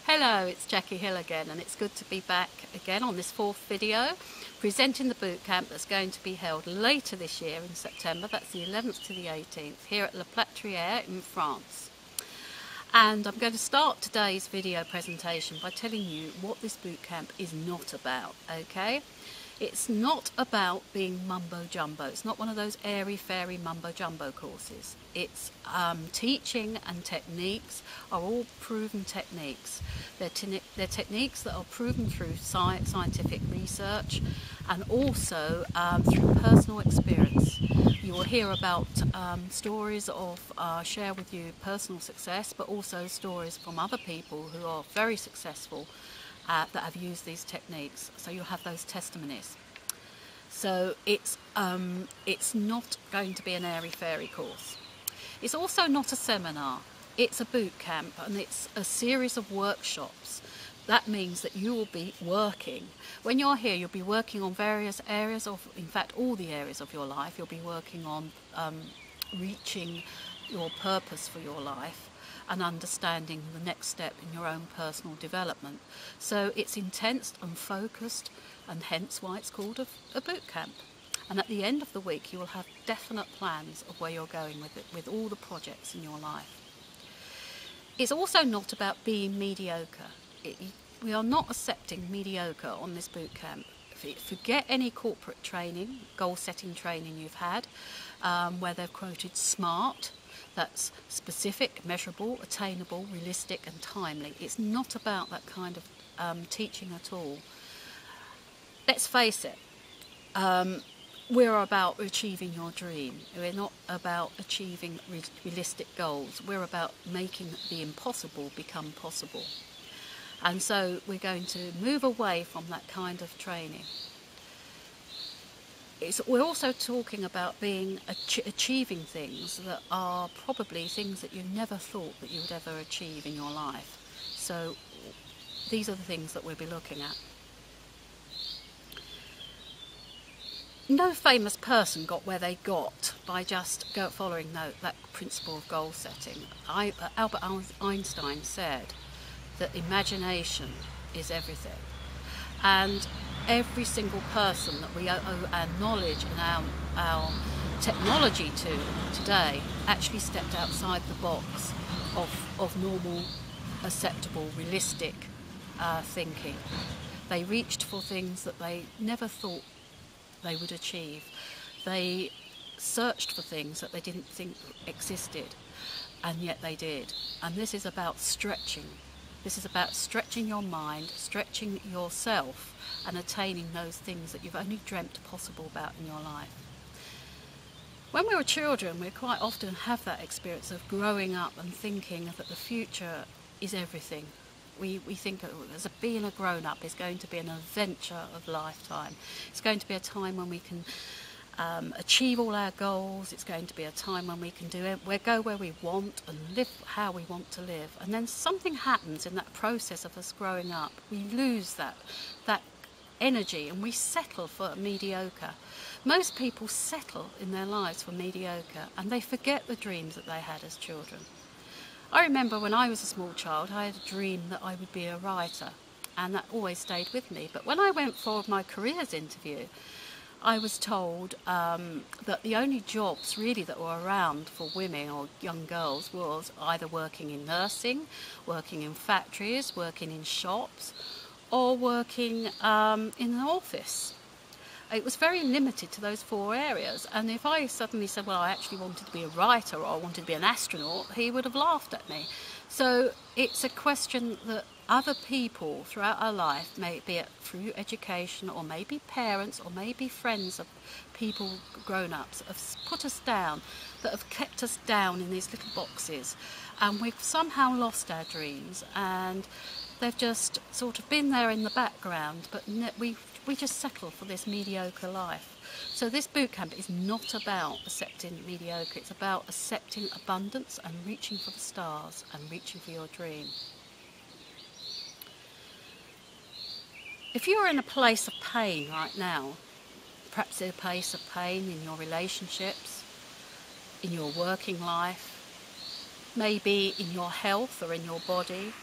Hello, it's Jackie Hill again, and it's good to be back again on this fourth video presenting the bootcamp that's going to be held later this year in September. That's the 11th to the 18th here at La Platrière in France. And I'm going to start today's video presentation by telling you what this bootcamp is not about, okay? It's not about being mumbo-jumbo. It's not one of those airy-fairy mumbo-jumbo courses. It's teaching and techniques are all proven techniques. They're techniques that are proven through scientific research and also through personal experience. You will hear about stories of share with you personal success, but also stories from other people who are very successful that have used these techniques, so you'll have those testimonies. So it's not going to be an airy-fairy course. It's also not a seminar, it's a boot camp, and it's a series of workshops. That means that you will be working. When you're here, you'll be working on various areas of, in fact, all the areas of your life. You'll be working on reaching your purpose for your life and understanding the next step in your own personal development. So it's intense and focused, and hence why it's called a boot camp. And at the end of the week you will have definite plans of where you're going with it, with all the projects in your life. It's also not about being mediocre. We are not accepting mediocre on this boot camp. Forget any corporate training, goal setting training you've had, where they've quoted SMART. That's specific, measurable, attainable, realistic and timely. It's not about that kind of teaching at all. Let's face it, we're about achieving your dream. We're not about achieving realistic goals. We're about making the impossible become possible. And so we're going to move away from that kind of training. We're also talking about achieving things that are probably things that you never thought that you would ever achieve in your life. So these are the things that we'll be looking at. No famous person got where they got by just following that principle of goal setting. Albert Einstein said that imagination is everything. And every single person that we owe our knowledge and our technology to today actually stepped outside the box of normal, acceptable, realistic thinking. They reached for things that they never thought they would achieve. They searched for things that they didn't think existed, and yet they did. And this is about stretching. This is about stretching your mind, stretching yourself, and attaining those things that you've only dreamt possible about in your life. When we were children, we quite often have that experience of growing up and thinking that the future is everything. We think as being a grown-up is going to be an adventure of a lifetime. It's going to be a time when we can achieve all our goals. It's going to be a time when we can go where we want and live how we want to live. And then something happens in that process of us growing up. We lose that energy and we settle for mediocre. Most people settle in their lives for mediocre and they forget the dreams that they had as children. I remember when I was a small child, I had a dream that I would be a writer, and that always stayed with me. But when I went for my careers interview, I was told that the only jobs really that were around for women or young girls was either working in nursing, working in factories, working in shops, or working in an office. It was very limited to those four areas, and if I suddenly said, well, I actually wanted to be a writer or I wanted to be an astronaut, he would have laughed at me. So it's a question that other people throughout our life, maybe through education or maybe parents or maybe friends of people, grown-ups, have put us down, that have kept us down in these little boxes, and we've somehow lost our dreams, and they've just sort of been there in the background, but we just settle for this mediocre life. So this bootcamp is not about accepting mediocre, it's about accepting abundance and reaching for the stars and reaching for your dream. If you're in a place of pain right now, perhaps a place of pain in your relationships, in your working life, maybe in your health or in your body,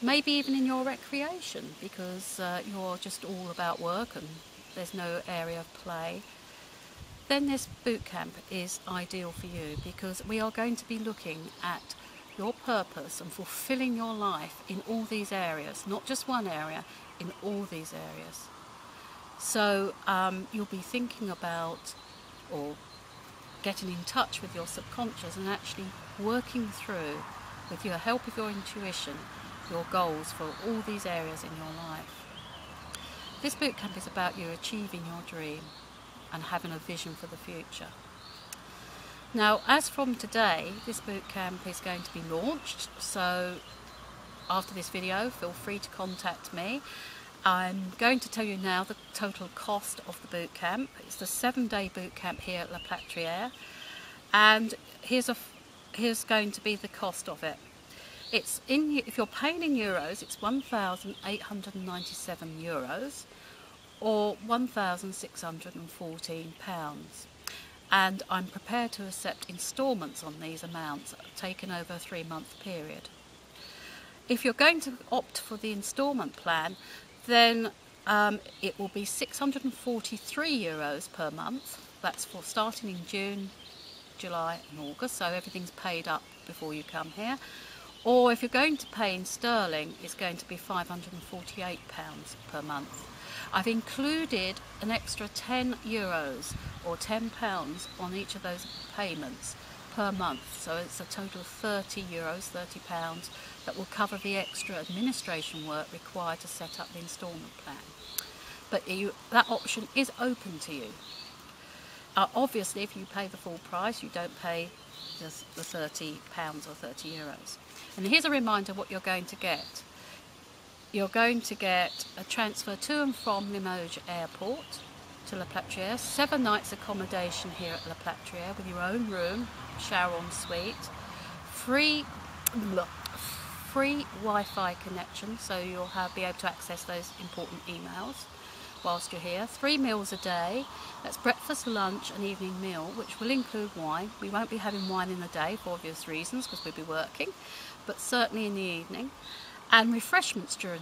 maybe even in your recreation, because you're just all about work and there's no area of play, then this bootcamp is ideal for you, because we are going to be looking at your purpose and fulfilling your life in all these areas, not just one area, in all these areas. So you'll be thinking about, or getting in touch with your subconscious and actually working through, with the help of your intuition, your goals for all these areas in your life. This bootcamp is about you achieving your dream and having a vision for the future. Now, as from today, this bootcamp is going to be launched, so after this video, feel free to contact me. I'm going to tell you now the total cost of the bootcamp. It's the 7-day bootcamp here at La Platriere, and here's going to be the cost of it. It's if you're paying in euros, it's €1,897 or £1,614. And I'm prepared to accept instalments on these amounts taken over a 3-month period. If you're going to opt for the instalment plan, then it will be €643 per month. That's for starting in June, July and August, so everything's paid up before you come here. Or if you're going to pay in sterling, it's going to be £548 per month. I've included an extra €10 or £10 on each of those payments per month, so it's a total of €30, £30 that will cover the extra administration work required to set up the instalment plan. But that option is open to you. Obviously, if you pay the full price, you don't pay the £30 or €30. And here's a reminder what you're going to get. You're going to get a transfer to and from Limoges Airport to La Platriere, 7 nights accommodation here at La Platriere with your own room, shower en suite, free Wi-Fi connection, so you'll be able to access those important emails whilst you're here. 3 meals a day, that's breakfast, lunch and evening meal, which will include wine. We won't be having wine in the day for obvious reasons, because we'll be working, but certainly in the evening. And refreshments during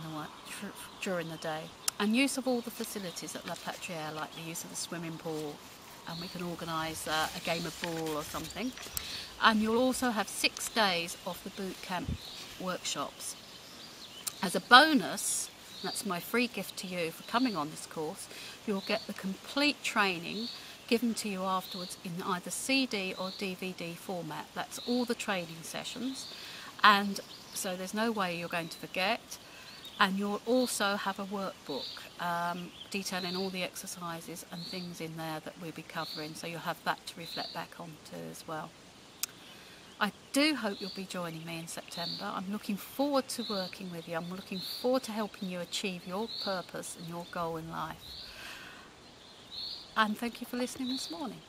the day, and use of all the facilities at La Platriere, like the use of the swimming pool, and we can organise a game of ball or something. And you'll also have 6 days of the bootcamp workshops. As a bonus, that's my free gift to you for coming on this course, you'll get the complete training given to you afterwards in either CD or DVD format. That's all the training sessions, and so there's no way you're going to forget. And you'll also have a workbook detailing all the exercises and things in there that we'll be covering, so you'll have that to reflect back onto as well. I do hope you'll be joining me in September. I'm looking forward to working with you. I'm looking forward to helping you achieve your purpose and your goal in life. And thank you for listening this morning.